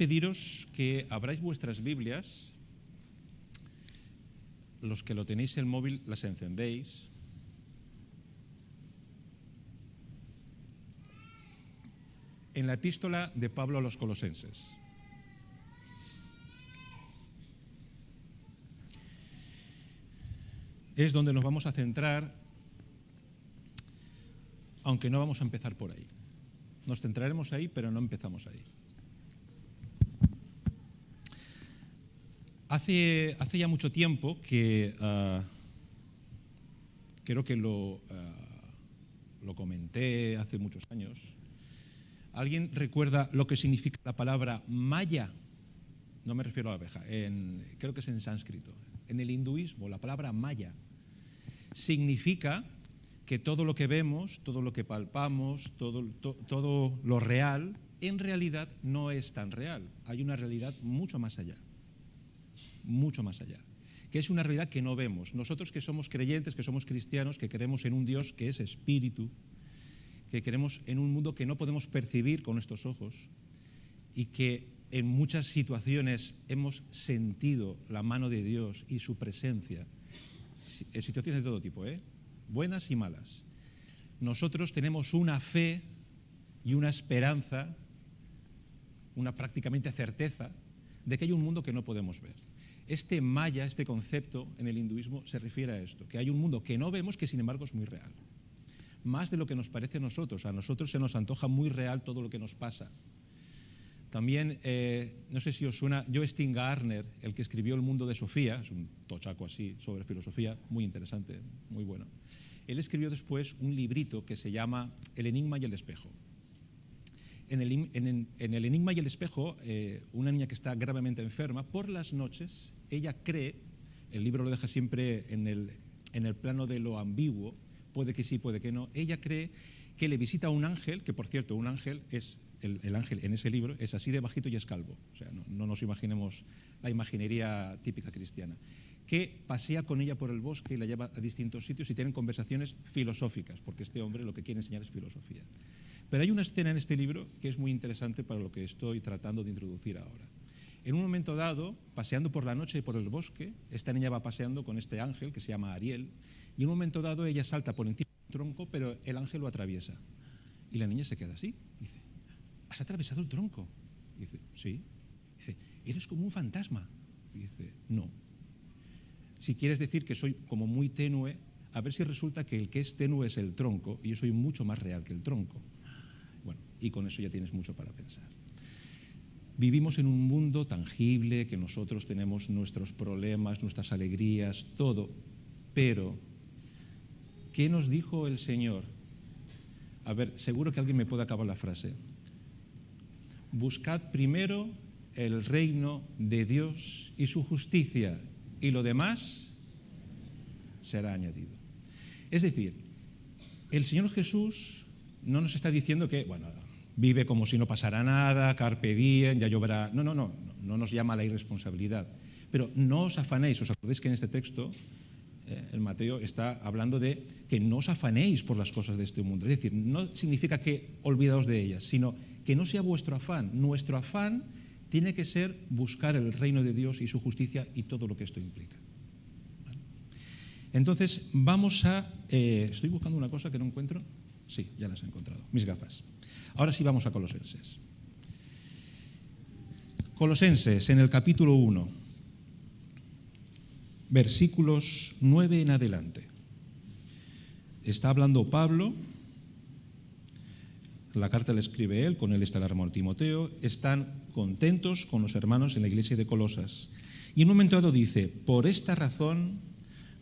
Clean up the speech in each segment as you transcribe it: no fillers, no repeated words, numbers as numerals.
pediros que abráis vuestras Biblias, los que lo tenéis en el móvil las encendéis. En la epístola de Pablo a los Colosenses. Es donde nos vamos a centrar, aunque no vamos a empezar por ahí. Nos centraremos ahí, pero no empezamos ahí. Hace ya mucho tiempo que creo que lo comenté hace muchos años. ¿Alguien recuerda lo que significa la palabra maya? No me refiero a la abeja, creo que es en sánscrito. En el hinduismo, la palabra maya significa que todo lo que vemos, todo lo que palpamos, todo lo real, en realidad no es tan real. Hay una realidad mucho más allá, que es una realidad que no vemos. Nosotros que somos creyentes, que somos cristianos, que creemos en un Dios que es espíritu, que creemos en un mundo que no podemos percibir con nuestros ojos y que en muchas situaciones hemos sentido la mano de Dios y su presencia, en situaciones de todo tipo, buenas y malas. Nosotros tenemos una fe y una esperanza, una prácticamente certeza de que hay un mundo que no podemos ver. Este maya, este concepto en el hinduismo se refiere a esto, que hay un mundo que no vemos que sin embargo es muy real. Más de lo que nos parece a nosotros se nos antoja muy real todo lo que nos pasa. También, no sé si os suena, Jostein Gaarner, el que escribió El mundo de Sofía, es un tochaco así sobre filosofía, muy interesante, muy bueno. Él escribió después un librito que se llama El enigma y el espejo. En el enigma y el espejo, una niña que está gravemente enferma, por las noches, ella cree, el libro lo deja siempre en el plano de lo ambiguo, puede que sí, puede que no, ella cree que le visita un ángel, que por cierto, un ángel es, el ángel en ese libro es así de bajito y es calvo, o sea, no nos imaginemos la imaginería típica cristiana, que pasea con ella por el bosque y la lleva a distintos sitios y tienen conversaciones filosóficas, porque este hombre lo que quiere enseñar es filosofía. Pero hay una escena en este libro que es muy interesante para lo que estoy tratando de introducir ahora. En un momento dado, paseando por la noche por el bosque, esta niña va paseando con este ángel que se llama Ariel, y en un momento dado ella salta por encima del tronco, pero el ángel lo atraviesa. Y la niña se queda así. Dice, ¿has atravesado el tronco? Y dice, sí. Dice, ¿eres como un fantasma? Y dice, no. Si quieres decir que soy como muy tenue, a ver si resulta que el que es tenue es el tronco, y yo soy mucho más real que el tronco. Bueno, y con eso ya tienes mucho para pensar. Vivimos en un mundo tangible, que nosotros tenemos nuestros problemas, nuestras alegrías, todo, pero ¿qué nos dijo el Señor? A ver, seguro que alguien me puede acabar la frase. Buscad primero el reino de Dios y su justicia, y lo demás será añadido. Es decir, el Señor Jesús no nos está diciendo que, bueno, vive como si no pasara nada, carpe diem, ya lloverá. No nos llama a la irresponsabilidad. Pero no os afanéis, os acordáis que en este texto el Mateo está hablando de que no os afanéis por las cosas de este mundo. Es decir, no significa que olvidaos de ellas, sino que no sea vuestro afán. Nuestro afán tiene que ser buscar el reino de Dios y su justicia y todo lo que esto implica. ¿Vale? Entonces, vamos a... estoy buscando una cosa que no encuentro. Sí, ya las he encontrado, mis gafas. Ahora sí vamos a Colosenses. Colosenses, en el capítulo 1, versículos 9 en adelante. Está hablando Pablo, la carta la escribe él, con él está el hermano Timoteo, están contentos con los hermanos en la iglesia de Colosas. Y en un momento dado dice, por esta razón,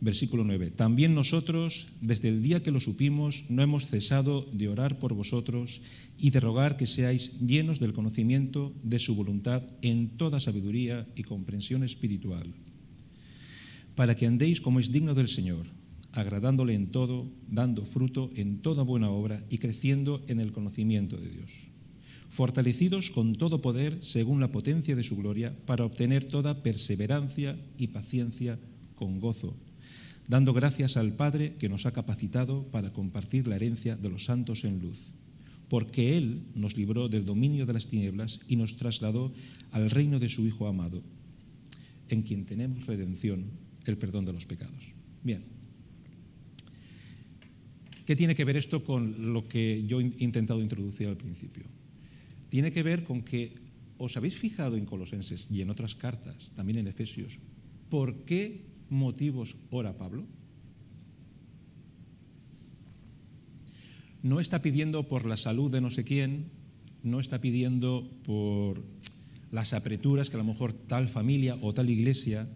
versículo 9, también nosotros, desde el día que lo supimos, no hemos cesado de orar por vosotros y de rogar que seáis llenos del conocimiento de su voluntad en toda sabiduría y comprensión espiritual, para que andéis como es digno del Señor, agradándole en todo, dando fruto en toda buena obra y creciendo en el conocimiento de Dios, fortalecidos con todo poder según la potencia de su gloria, para obtener toda perseverancia y paciencia con gozo, dando gracias al Padre que nos ha capacitado para compartir la herencia de los santos en luz, porque Él nos libró del dominio de las tinieblas y nos trasladó al reino de su Hijo amado, en quien tenemos redención, el perdón de los pecados. Bien. ¿Qué tiene que ver esto con lo que yo he intentado introducir al principio? Tiene que ver con que os habéis fijado en Colosenses y en otras cartas, también en Efesios, ¿por qué motivos ora Pablo? No está pidiendo por la salud de no sé quién, no está pidiendo por las apreturas que a lo mejor tal familia o tal iglesia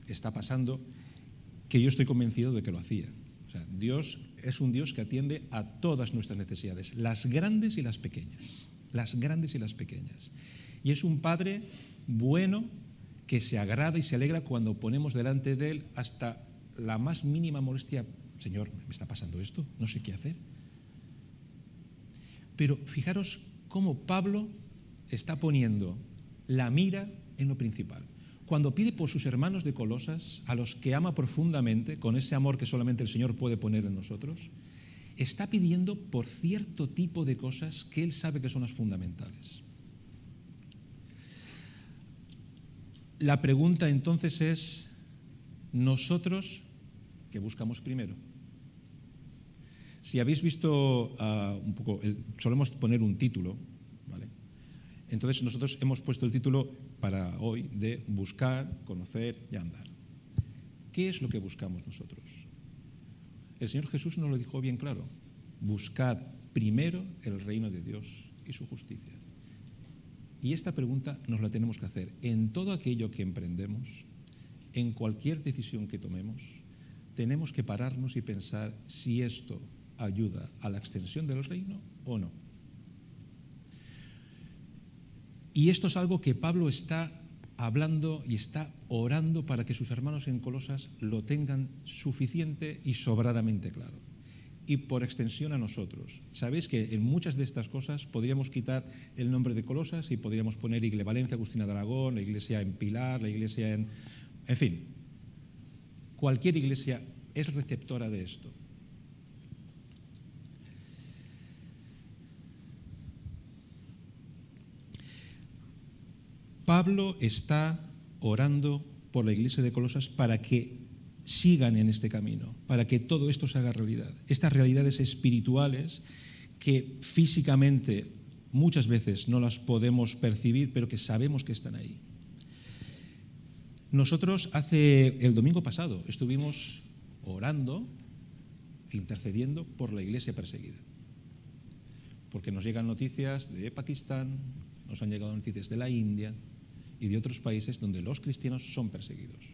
está pasando, que yo estoy convencido de que lo hacía. O sea, Dios es un Dios que atiende a todas nuestras necesidades, las grandes y las pequeñas, las grandes y las pequeñas. Y es un Padre bueno que se agrada y se alegra cuando ponemos delante de Él hasta la más mínima molestia. Señor, ¿me está pasando esto? No sé qué hacer. Pero fijaros cómo Pablo está poniendo la mira en lo principal. Cuando pide por sus hermanos de Colosas, a los que ama profundamente, con ese amor que solamente el Señor puede poner en nosotros, está pidiendo por cierto tipo de cosas que él sabe que son las fundamentales. La pregunta entonces es, ¿nosotros qué buscamos primero? Si habéis visto un poco, solemos poner un título, ¿vale? Entonces nosotros hemos puesto el título para hoy de buscar, conocer y andar. ¿Qué es lo que buscamos nosotros? El Señor Jesús nos lo dijo bien claro: buscad primero el reino de Dios y su justicia. Y esta pregunta nos la tenemos que hacer en todo aquello que emprendemos, en cualquier decisión que tomemos. Tenemos que pararnos y pensar si esto ayuda a la extensión del reino o no. Y esto es algo que Pablo está hablando y está orando para que sus hermanos en Colosas lo tengan suficiente y sobradamente claro. Y por extensión a nosotros. Sabéis que en muchas de estas cosas podríamos quitar el nombre de Colosas y podríamos poner Iglesia Valencia, Agustina de Aragón, la iglesia en Pilar, la iglesia en fin, cualquier iglesia es receptora de esto. Pablo está orando por la iglesia de Colosas para que sigan en este camino, para que todo esto se haga realidad. Estas realidades espirituales que físicamente muchas veces no las podemos percibir, pero que sabemos que están ahí. Nosotros el domingo pasado estuvimos orando, intercediendo por la iglesia perseguida. Porque nos llegan noticias de Pakistán, nos han llegado noticias de la India y de otros países donde los cristianos son perseguidos.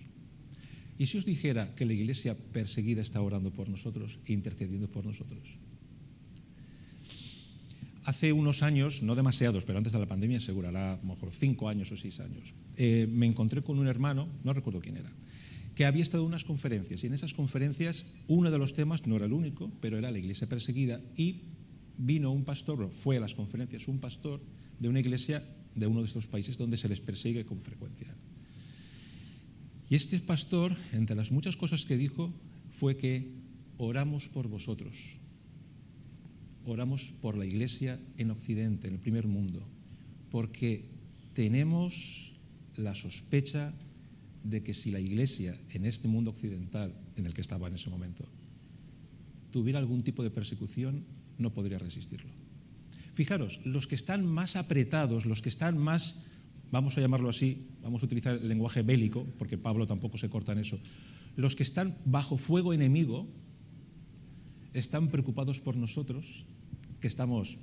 ¿Y si os dijera que la iglesia perseguida está orando por nosotros e intercediendo por nosotros? Hace unos años, no demasiados, pero antes de la pandemia seguro, a lo mejor 5 años o 6 años, me encontré con un hermano, no recuerdo quién era, que había estado en unas conferencias, y en esas conferencias uno de los temas, no era el único, pero era la iglesia perseguida, y vino un pastor, fue a las conferencias un pastor de una iglesia de uno de estos países donde se les persigue con frecuencia. Y este pastor, entre las muchas cosas que dijo, fue que oramos por vosotros, oramos por la iglesia en Occidente, en el primer mundo, porque tenemos la sospecha de que si la iglesia en este mundo occidental, en el que estaba en ese momento, tuviera algún tipo de persecución, no podría resistirlo. Fijaros, los que están más apretados, los que están más, vamos a llamarlo así, vamos a utilizar el lenguaje bélico, porque Pablo tampoco se corta en eso, los que están bajo fuego enemigo están preocupados por nosotros, que estamos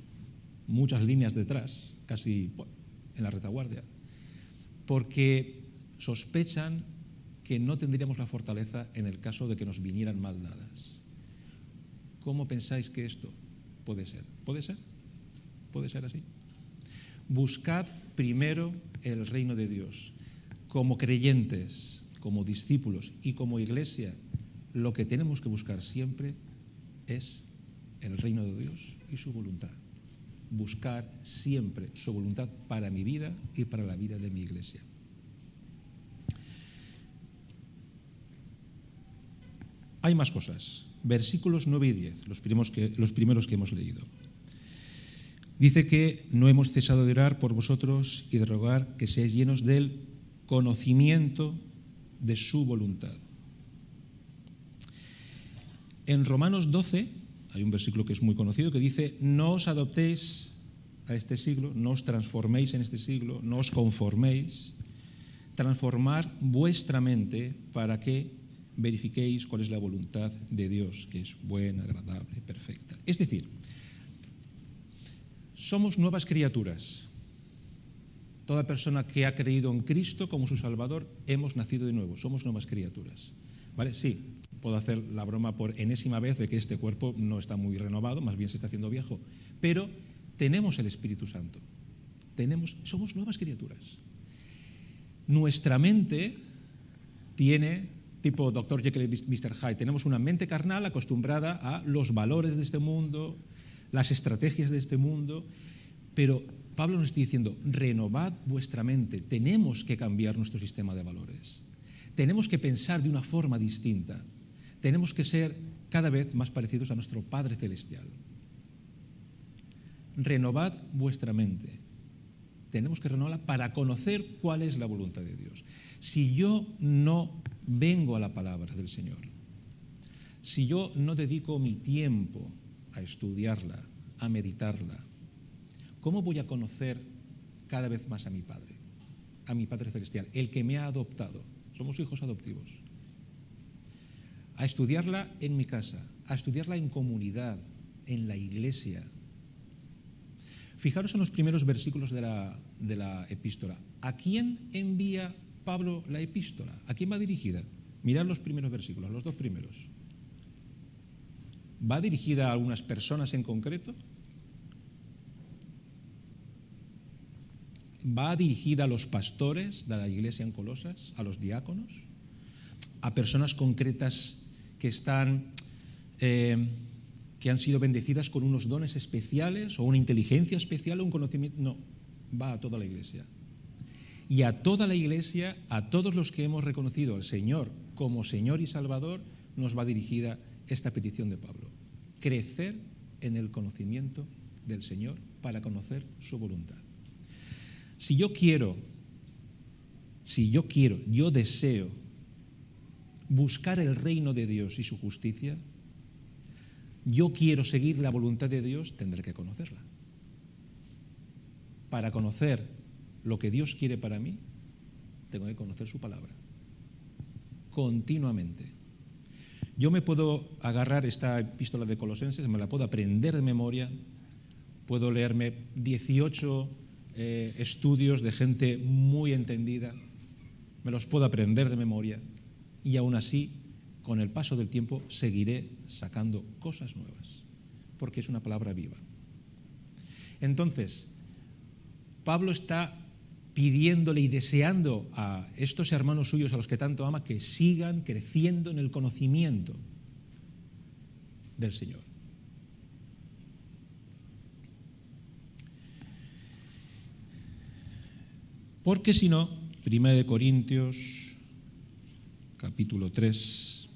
muchas líneas detrás, casi en la retaguardia, porque sospechan que no tendríamos la fortaleza en el caso de que nos vinieran mal dadas. ¿Cómo pensáis que esto puede ser? ¿Puede ser? ¿Puede ser así? Buscad primero el reino de Dios. Como creyentes, como discípulos y como iglesia, lo que tenemos que buscar siempre es el reino de Dios y su voluntad. Buscar siempre su voluntad para mi vida y para la vida de mi iglesia. Hay más cosas. Versículos 9 y 10, los primeros que hemos leído. Dice que no hemos cesado de orar por vosotros y de rogar que seáis llenos del conocimiento de su voluntad. En Romanos 12 hay un versículo que es muy conocido que dice: no os adoptéis a este siglo, no os transforméis en este siglo, no os conforméis, transformar vuestra mente para que verifiquéis cuál es la voluntad de Dios, que es buena, agradable, perfecta. Es decir, somos nuevas criaturas. Toda persona que ha creído en Cristo como su Salvador, hemos nacido de nuevo, somos nuevas criaturas. ¿Vale? Sí, puedo hacer la broma por enésima vez de que este cuerpo no está muy renovado, más bien se está haciendo viejo, pero tenemos el Espíritu Santo, somos nuevas criaturas. Nuestra mente tiene, tipo Dr. Jekyll y Mr. Hyde, tenemos una mente carnal acostumbrada a los valores de este mundo, las estrategias de este mundo, pero Pablo nos está diciendo: renovad vuestra mente, tenemos que cambiar nuestro sistema de valores, tenemos que pensar de una forma distinta, tenemos que ser cada vez más parecidos a nuestro Padre Celestial. Renovad vuestra mente. Tenemos que renovarla para conocer cuál es la voluntad de Dios. Si yo no vengo a la palabra del Señor, si yo no dedico mi tiempo a estudiarla, a meditarla, ¿cómo voy a conocer cada vez más a mi Padre Celestial, el que me ha adoptado? Somos hijos adoptivos. A estudiarla en mi casa, a estudiarla en comunidad, en la iglesia. Fijaros en los primeros versículos de la epístola. ¿A quién envía Pablo la epístola? ¿A quién va dirigida? Mirad los primeros versículos, los dos primeros. ¿Va dirigida a algunas personas en concreto? ¿Va dirigida a los pastores de la iglesia en Colosas, a los diáconos, a personas concretas que han sido bendecidas con unos dones especiales o una inteligencia especial o un conocimiento? No, va a toda la iglesia. Y a toda la iglesia, a todos los que hemos reconocido al Señor como Señor y Salvador, nos va dirigida esta petición de Pablo: crecer en el conocimiento del Señor para conocer su voluntad. Si yo deseo buscar el reino de Dios y su justicia, yo quiero seguir la voluntad de Dios, tendré que conocerla. Para conocer lo que Dios quiere para mí, tengo que conocer su palabra continuamente. Yo me puedo agarrar esta epístola de Colosenses, me la puedo aprender de memoria, puedo leerme 18 estudios de gente muy entendida, me los puedo aprender de memoria, y aún así, con el paso del tiempo, seguiré sacando cosas nuevas, porque es una palabra viva. Entonces, Pablo está pidiéndole y deseando a estos hermanos suyos a los que tanto ama que sigan creciendo en el conocimiento del Señor. Porque si no, 1 Corintios, capítulo 3,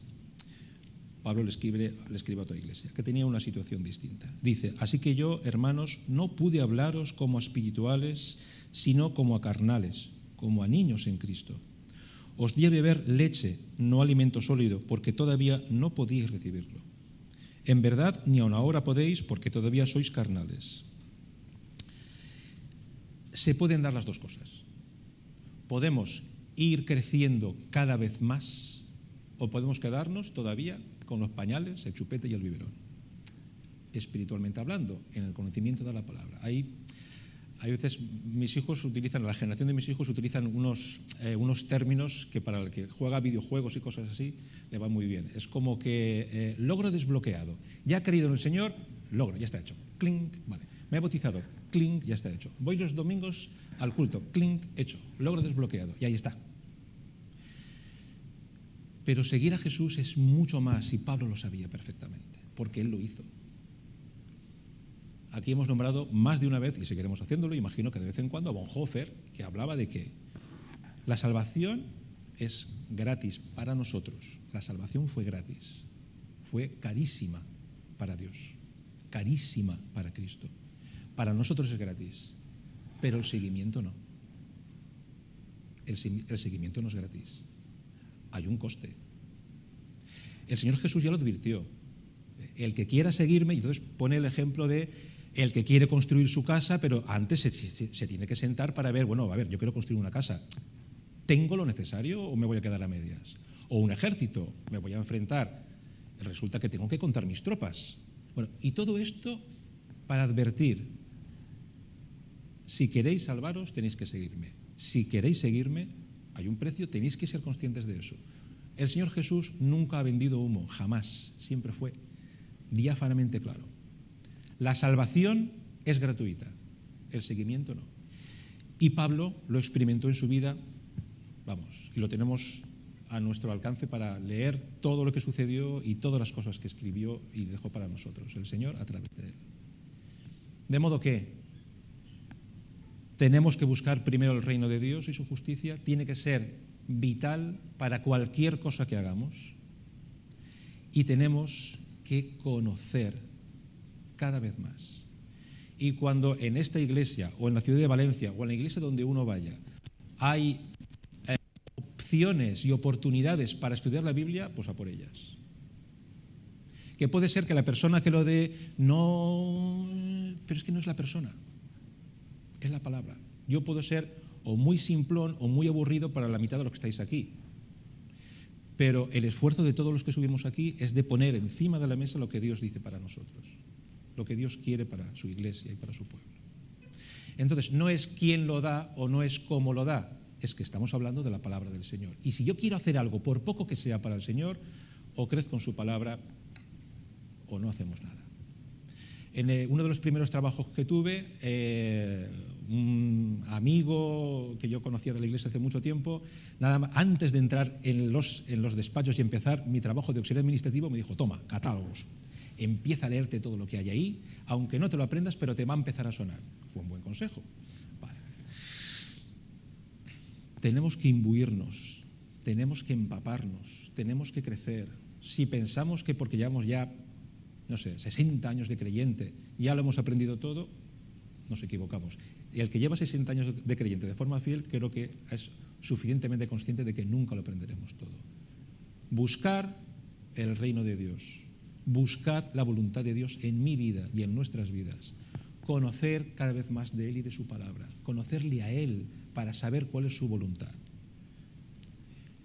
Pablo le escribe a otra iglesia que tenía una situación distinta. Dice: así que yo, hermanos, no pude hablaros como a espirituales, sino como a carnales, como a niños en Cristo. Os di a beber leche, no alimento sólido, porque todavía no podíais recibirlo. En verdad, ni aun ahora podéis, porque todavía sois carnales. Se pueden dar las dos cosas. Podemos ir creciendo cada vez más, o podemos quedarnos todavía con los pañales, el chupete y el biberón, espiritualmente hablando, en el conocimiento de la palabra. Hay veces mis hijos utilizan, la generación de mis hijos utilizan unos términos que para el que juega videojuegos y cosas así le va muy bien. Es como que logro desbloqueado. Ya he creído en el Señor, logro, ya está hecho. Clink, vale. Me he bautizado, clink, ya está hecho. Voy los domingos al culto, clink, hecho. Logro desbloqueado, y ahí está. Pero seguir a Jesús es mucho más, y Pablo lo sabía perfectamente, porque él lo hizo. Aquí hemos nombrado más de una vez, y seguiremos haciéndolo, imagino que de vez en cuando, a Bonhoeffer, que hablaba de que la salvación es gratis para nosotros. La salvación fue gratis, fue carísima para Dios, carísima para Cristo. Para nosotros es gratis, pero el seguimiento no. El seguimiento no es gratis. Hay un coste. El Señor Jesús ya lo advirtió. El que quiera seguirme, y entonces pone el ejemplo de el que quiere construir su casa, pero antes se tiene que sentar para ver, bueno, a ver, yo quiero construir una casa. ¿Tengo lo necesario o me voy a quedar a medias? O un ejército, me voy a enfrentar. Resulta que tengo que contar mis tropas. Bueno, y todo esto para advertir, si queréis salvaros, tenéis que seguirme. Si queréis seguirme, hay un precio, tenéis que ser conscientes de eso. El Señor Jesús nunca ha vendido humo, jamás, siempre fue diáfanamente claro. La salvación es gratuita, el seguimiento no. Y Pablo lo experimentó en su vida, vamos, y lo tenemos a nuestro alcance para leer todo lo que sucedió y todas las cosas que escribió y dejó para nosotros, el Señor a través de él. De modo que tenemos que buscar primero el reino de Dios y su justicia, tiene que ser vital para cualquier cosa que hagamos, y tenemos que conocer cada vez más. Y cuando en esta iglesia o en la ciudad de Valencia o en la iglesia donde uno vaya hay opciones y oportunidades para estudiar la Biblia, pues a por ellas. Que puede ser que la persona que lo dé no, pero es que no es la persona, es la palabra. Yo puedo ser o muy simplón o muy aburrido para la mitad de los que estáis aquí, pero el esfuerzo de todos los que subimos aquí es de poner encima de la mesa lo que Dios dice para nosotros, lo que Dios quiere para su iglesia y para su pueblo. Entonces, no es quién lo da o no es cómo lo da, es que estamos hablando de la palabra del Señor. Y si yo quiero hacer algo, por poco que sea para el Señor, o crezco en su palabra o no hacemos nada. En uno de los primeros trabajos que tuve, un amigo que yo conocía de la iglesia hace mucho tiempo, nada más, antes de entrar en los despachos y empezar mi trabajo de auxiliar administrativo, me dijo: toma, catálogos, empieza a leerte todo lo que hay ahí, aunque no te lo aprendas, pero te va a empezar a sonar. Fue un buen consejo. Vale. Tenemos que imbuirnos, tenemos que empaparnos, tenemos que crecer. Si pensamos que porque llevamos ya, no sé, 60 años de creyente, ya lo hemos aprendido todo, nos equivocamos. Y el que lleva 60 años de creyente de forma fiel, creo que es suficientemente consciente de que nunca lo aprenderemos todo. Buscar el reino de Dios, buscar la voluntad de Dios en mi vida y en nuestras vidas, conocer cada vez más de Él y de su palabra, conocerle a Él para saber cuál es su voluntad.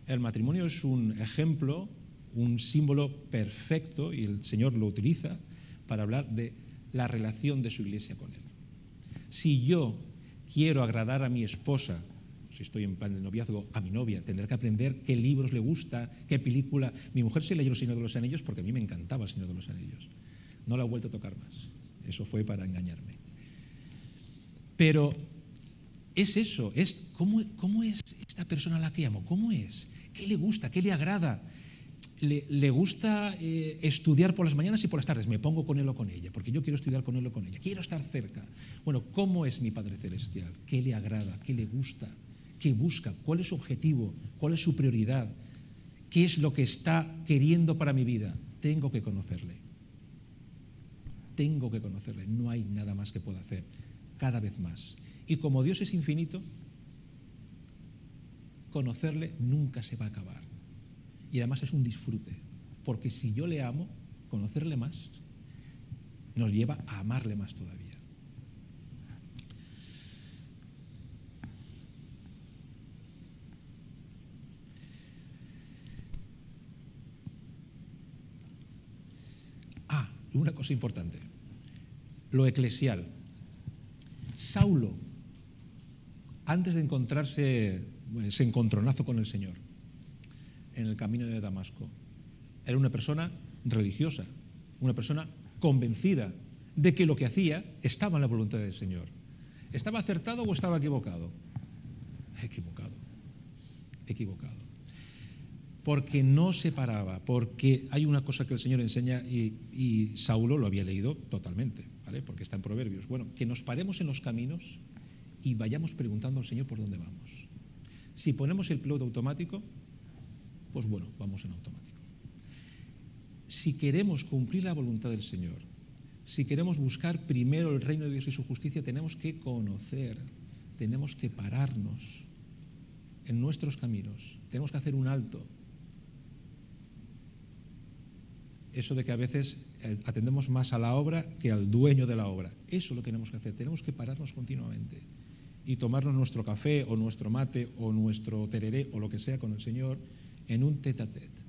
El matrimonio es un ejemplo, un símbolo perfecto, y el Señor lo utiliza para hablar de la relación de su iglesia con Él. Si yo quiero agradar a mi esposa, si estoy en plan de noviazgo, a mi novia, tendré que aprender qué libros le gusta, qué película. Mi mujer se leyó El Señor de los Anillos porque a mí me encantaba El Señor de los Anillos. No la he vuelto a tocar más. Eso fue para engañarme. Pero es eso, es ¿cómo es esta persona a la que amo? ¿Cómo es? ¿Qué le gusta? ¿Qué le agrada? Le gusta estudiar por las mañanas y por las tardes. Me pongo con él o con ella, porque yo quiero estudiar con él o con ella. Quiero estar cerca. Bueno, ¿cómo es mi Padre Celestial? ¿Qué le agrada? ¿Qué le gusta? ¿Qué busca? ¿Cuál es su objetivo? ¿Cuál es su prioridad? ¿Qué es lo que está queriendo para mi vida? Tengo que conocerle. Tengo que conocerle. No hay nada más que pueda hacer. Cada vez más. Y como Dios es infinito, conocerle nunca se va a acabar. Y además es un disfrute, porque si yo le amo, conocerle más nos lleva a amarle más todavía. Y una cosa importante, lo eclesial. Saulo, antes de encontrarse ese encontronazo con el Señor en el camino de Damasco, era una persona religiosa, una persona convencida de que lo que hacía estaba en la voluntad del Señor. ¿Estaba acertado o estaba equivocado? Equivocado. Porque no se paraba, porque hay una cosa que el Señor enseña y Saulo lo había leído totalmente, ¿vale? Porque está en Proverbios. Bueno, que nos paremos en los caminos y vayamos preguntando al Señor por dónde vamos. Si ponemos el piloto automático, pues bueno, vamos en automático. Si queremos cumplir la voluntad del Señor, Si queremos buscar primero el reino de Dios y su justicia, tenemos que conocer, tenemos que pararnos en nuestros caminos, tenemos que hacer un alto. Eso de que a veces atendemos más a la obra que al dueño de la obra. Eso es lo que tenemos que hacer, tenemos que pararnos continuamente y tomarnos nuestro café o nuestro mate o nuestro tereré o lo que sea con el Señor en un tete a tete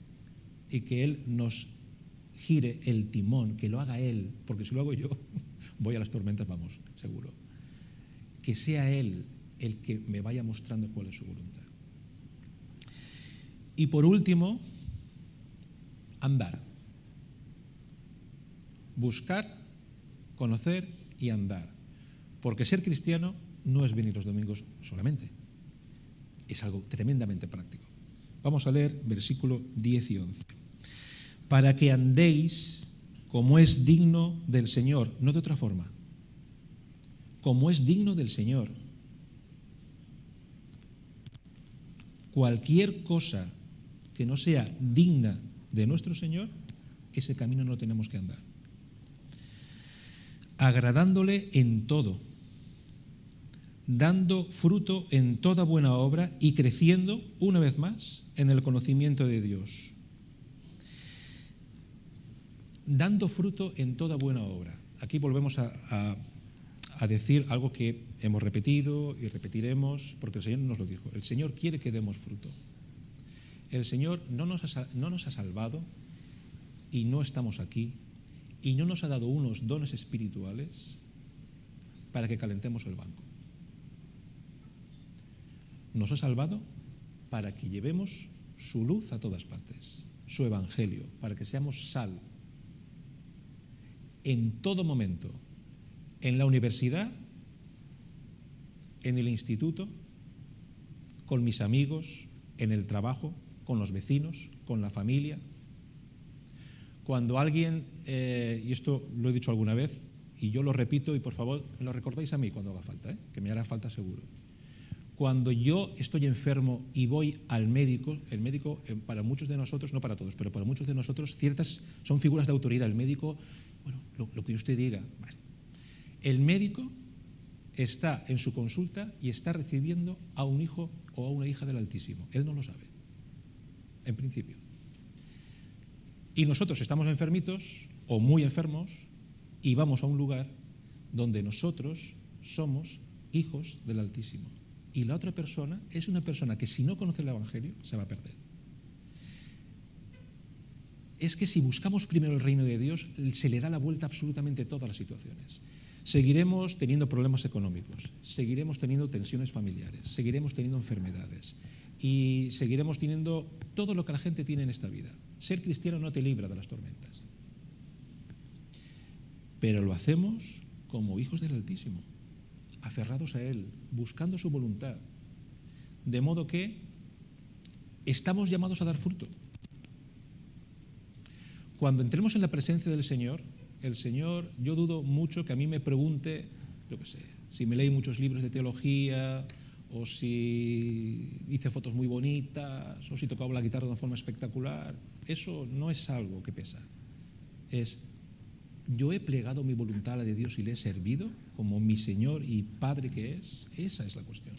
y que Él nos gire el timón, que lo haga Él, porque si lo hago yo voy a las tormentas, vamos, seguro. Que sea Él el que me vaya mostrando cuál es su voluntad. Y por último, andar. Buscar, conocer y andar. Porque ser cristiano no es venir los domingos solamente. Es algo tremendamente práctico. Vamos a leer versículo 10 y 11. Para que andéis como es digno del Señor, no de otra forma. Como es digno del Señor. Cualquier cosa que no sea digna de nuestro Señor, ese camino no tenemos que andar. Agradándole en todo, dando fruto en toda buena obra y creciendo, una vez más, en el conocimiento de Dios. Dando fruto en toda buena obra. Aquí volvemos a decir algo que hemos repetido y repetiremos, porque el Señor nos lo dijo. El Señor quiere que demos fruto. El Señor no nos ha salvado y no estamos aquí, y no nos ha dado unos dones espirituales para que calentemos el banco. Nos ha salvado para que llevemos su luz a todas partes, su evangelio, para que seamos sal en todo momento, en la universidad, en el instituto, con mis amigos, en el trabajo, con los vecinos, con la familia. Cuando alguien, y esto lo he dicho alguna vez, y yo lo repito, y por favor me lo recordáis a mí cuando haga falta, que me hará falta seguro. Cuando yo estoy enfermo y voy al médico, el médico para muchos de nosotros, no para todos, pero para muchos de nosotros, ciertas son figuras de autoridad. El médico, bueno, lo que usted diga, vale. El médico está en su consulta y está recibiendo a un hijo o a una hija del Altísimo. Él no lo sabe, en principio. Y nosotros estamos enfermitos o muy enfermos y vamos a un lugar donde nosotros somos hijos del Altísimo. Y la otra persona es una persona que si no conoce el Evangelio se va a perder. Es que si buscamos primero el reino de Dios, se le da la vuelta absolutamente a todas las situaciones. Seguiremos teniendo problemas económicos, seguiremos teniendo tensiones familiares, seguiremos teniendo enfermedades y seguiremos teniendo todo lo que la gente tiene en esta vida. Ser cristiano no te libra de las tormentas. Pero lo hacemos como hijos del Altísimo, aferrados a Él, buscando su voluntad. De modo que estamos llamados a dar fruto. Cuando entremos en la presencia del Señor, el Señor, yo dudo mucho que a mí me pregunte, yo qué sé, si me leí muchos libros de teología, o si hice fotos muy bonitas, o si tocaba la guitarra de una forma espectacular. Eso no es algo que pesa. Es, yo he plegado mi voluntad a la de Dios y le he servido como mi Señor y Padre que es. Esa es la cuestión.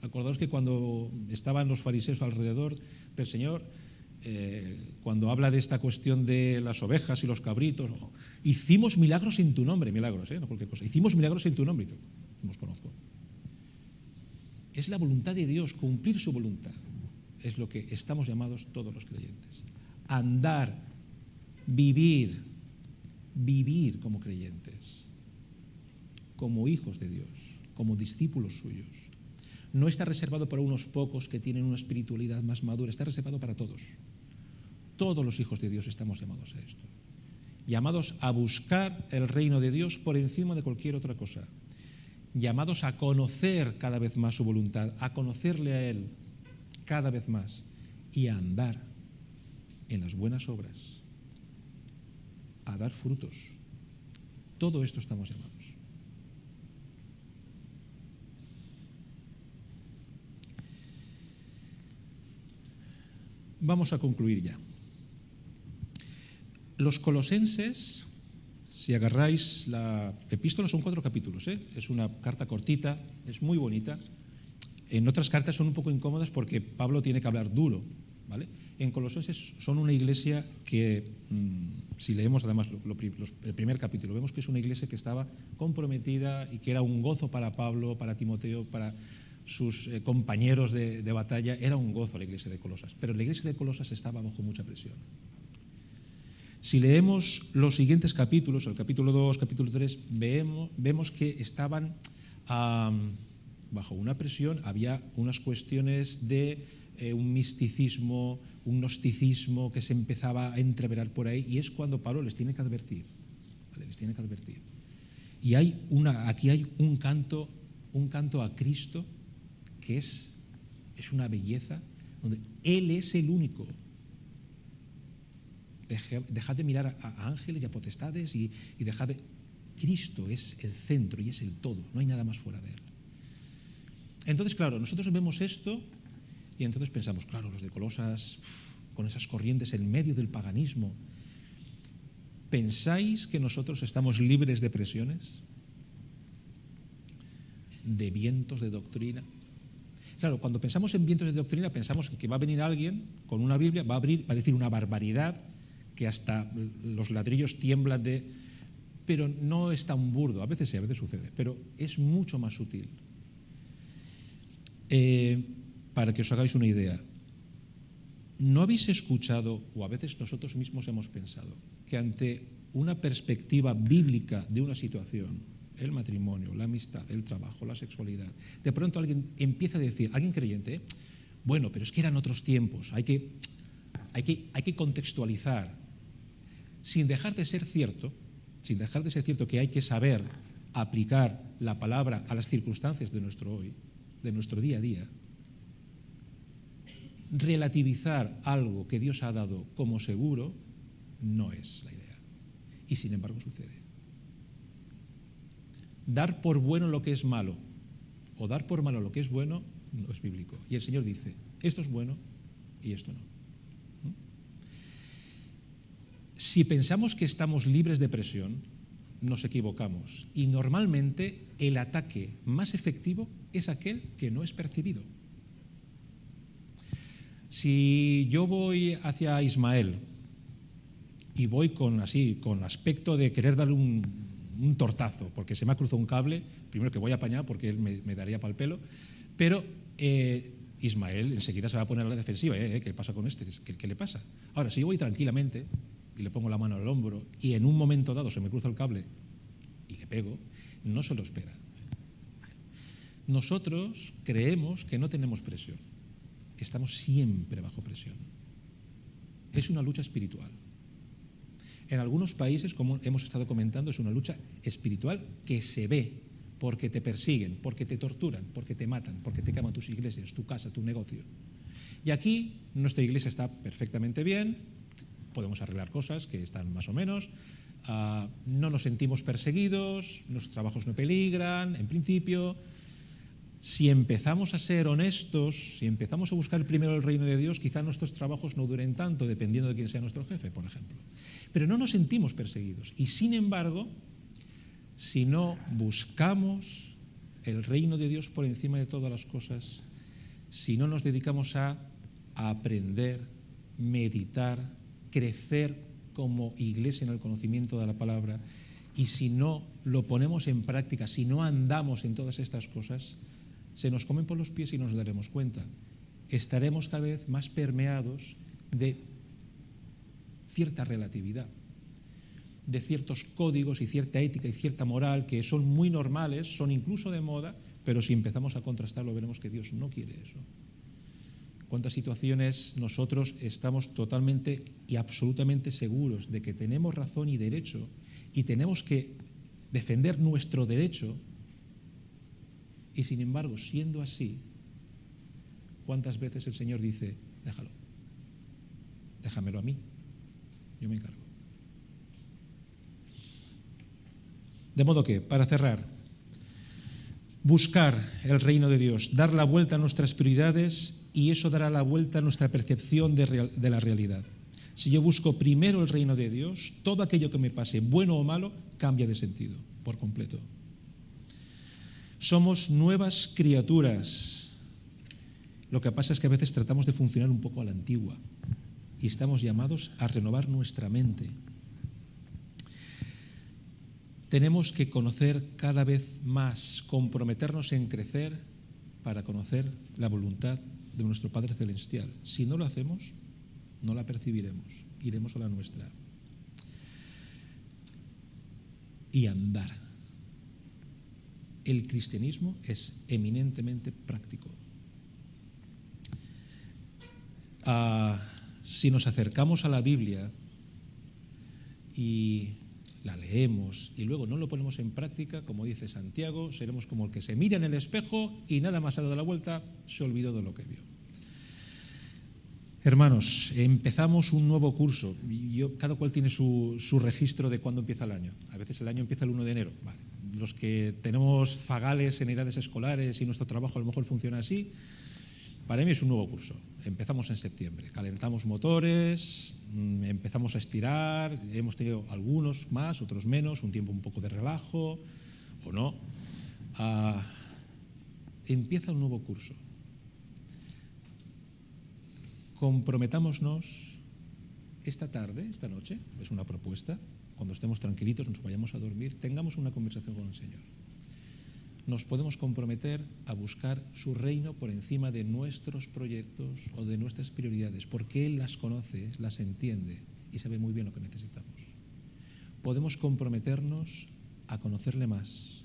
Acordaos que cuando estaban los fariseos alrededor del Señor, cuando habla de esta cuestión de las ovejas y los cabritos, hicimos milagros en tu nombre, milagros, no cualquier cosa, hicimos milagros en tu nombre, no os conozco. Es la voluntad de Dios, cumplir su voluntad, es lo que estamos llamados todos los creyentes. Andar, vivir como creyentes, como hijos de Dios, como discípulos suyos. No está reservado para unos pocos que tienen una espiritualidad más madura, está reservado para todos. Todos los hijos de Dios estamos llamados a esto. Llamados a buscar el reino de Dios por encima de cualquier otra cosa. Llamados a conocer cada vez más su voluntad, a conocerle a Él cada vez más y a andar en las buenas obras, a dar frutos. Todo esto estamos llamados. Vamos a concluir ya. Los colosenses Si agarráis la epístola, son 4 capítulos, ¿eh? Es una carta cortita, es muy bonita. En otras cartas son un poco incómodas porque Pablo tiene que hablar duro, ¿vale? En Colosenses son una iglesia que, si leemos además el primer capítulo, vemos que es una iglesia que estaba comprometida y que era un gozo para Pablo, para Timoteo, para sus compañeros de batalla. Era un gozo la iglesia de Colosas, pero la iglesia de Colosas estaba bajo mucha presión. Si leemos los siguientes capítulos, el capítulo 2, capítulo 3, vemos que estaban bajo una presión. Había unas cuestiones de un misticismo, un gnosticismo que se empezaba a entreverar por ahí, y es cuando Pablo les tiene que advertir, ¿vale? Les tiene que advertir. Y aquí hay un canto a Cristo que es una belleza, donde Él es el único. Dejad de mirar a ángeles y a potestades y dejad de... Cristo es el centro y es el todo, no hay nada más fuera de Él. Entonces, claro, nosotros vemos esto y entonces pensamos, claro, los de Colosas, con esas corrientes en medio del paganismo, ¿pensáis que nosotros estamos libres de presiones? ¿De vientos de doctrina? Claro, cuando pensamos en vientos de doctrina pensamos que va a venir alguien con una Biblia, va a decir una barbaridad que hasta los ladrillos tiemblan de... Pero no es tan burdo, a veces sí, a veces sucede, pero es mucho más sutil. Para que os hagáis una idea, ¿no habéis escuchado, o a veces nosotros mismos hemos pensado, que ante una perspectiva bíblica de una situación, el matrimonio, la amistad, el trabajo, la sexualidad, de pronto alguien empieza a decir, alguien creyente, bueno, pero es que eran otros tiempos, hay que contextualizar, sin dejar de ser cierto que hay que saber aplicar la palabra a las circunstancias de nuestro hoy, de nuestro día a día. Relativizar algo que Dios ha dado como seguro no es la idea. Y sin embargo sucede. Dar por bueno lo que es malo o dar por malo lo que es bueno no es bíblico. Y el Señor dice, esto es bueno y esto no. Si pensamos que estamos libres de presión, nos equivocamos. Y normalmente el ataque más efectivo es aquel que no es percibido. Si yo voy hacia Ismael y voy con aspecto de querer darle un tortazo, porque se me ha cruzado un cable, primero que voy a apañar porque él me daría pa'l pelo, pero Ismael enseguida se va a poner a la defensiva. ¿Qué pasa con este? ¿Qué le pasa? Ahora, si yo voy tranquilamente y le pongo la mano al hombro y en un momento dado se me cruza el cable y le pego, no se lo espera. Nosotros creemos que no tenemos presión. Estamos siempre bajo presión. Es una lucha espiritual. En algunos países, como hemos estado comentando, es una lucha espiritual que se ve, porque te persiguen, porque te torturan, porque te matan, porque te queman tus iglesias, tu casa, tu negocio. Y aquí nuestra iglesia está perfectamente bien, podemos arreglar cosas que están más o menos, no nos sentimos perseguidos, nuestros trabajos no peligran, en principio. Si empezamos a ser honestos, si empezamos a buscar primero el reino de Dios, quizá nuestros trabajos no duren tanto, dependiendo de quién sea nuestro jefe, por ejemplo. Pero no nos sentimos perseguidos. Y sin embargo, si no buscamos el reino de Dios por encima de todas las cosas, si no nos dedicamos a aprender, meditar, crecer como iglesia en el conocimiento de la palabra, y si no lo ponemos en práctica, si no andamos en todas estas cosas, se nos comen por los pies y nos daremos cuenta. Estaremos cada vez más permeados de cierta relatividad, de ciertos códigos y cierta ética y cierta moral que son muy normales, son incluso de moda, pero si empezamos a contrastarlo veremos que Dios no quiere eso. ¿Cuántas situaciones nosotros estamos totalmente y absolutamente seguros de que tenemos razón y derecho y tenemos que defender nuestro derecho? Y sin embargo, siendo así, ¿cuántas veces el Señor dice, déjalo, déjamelo a mí, yo me encargo? De modo que, para cerrar, buscar el reino de Dios, dar la vuelta a nuestras prioridades, y eso dará la vuelta a nuestra percepción de la realidad. Si yo busco primero el reino de Dios, todo aquello que me pase, bueno o malo, cambia de sentido por completo. Somos nuevas criaturas. Lo que pasa es que a veces tratamos de funcionar un poco a la antigua y estamos llamados a renovar nuestra mente. Tenemos que conocer cada vez más, comprometernos en crecer para conocer la voluntad de nuestro Padre Celestial. Si no lo hacemos, no la percibiremos, iremos a la nuestra. Y andar. El cristianismo es eminentemente práctico. Si nos acercamos a la Biblia y la leemos y luego no lo ponemos en práctica, como dice Santiago, seremos como el que se mira en el espejo y nada más ha dado la vuelta, se olvidó de lo que vio. Hermanos, empezamos un nuevo curso. Cada cual tiene su registro de cuándo empieza el año. A veces el año empieza el 1 de enero. Vale. Los que tenemos zagales en edades escolares y nuestro trabajo a lo mejor funciona así, para mí es un nuevo curso. Empezamos en septiembre, calentamos motores, empezamos a estirar, hemos tenido algunos más, otros menos, un tiempo un poco de relajo o no. Empieza un nuevo curso. Comprometámonos esta tarde, esta noche, es una propuesta, cuando estemos tranquilitos, nos vayamos a dormir, tengamos una conversación con el Señor. Nos podemos comprometer a buscar su reino por encima de nuestros proyectos o de nuestras prioridades, porque Él las conoce, las entiende y sabe muy bien lo que necesitamos. Podemos comprometernos a conocerle más,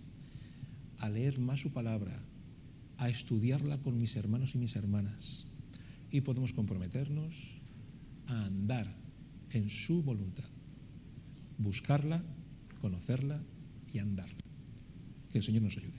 a leer más su palabra, a estudiarla con mis hermanos y mis hermanas, y podemos comprometernos a andar en su voluntad, buscarla, conocerla y andar. Que el Señor nos ayude.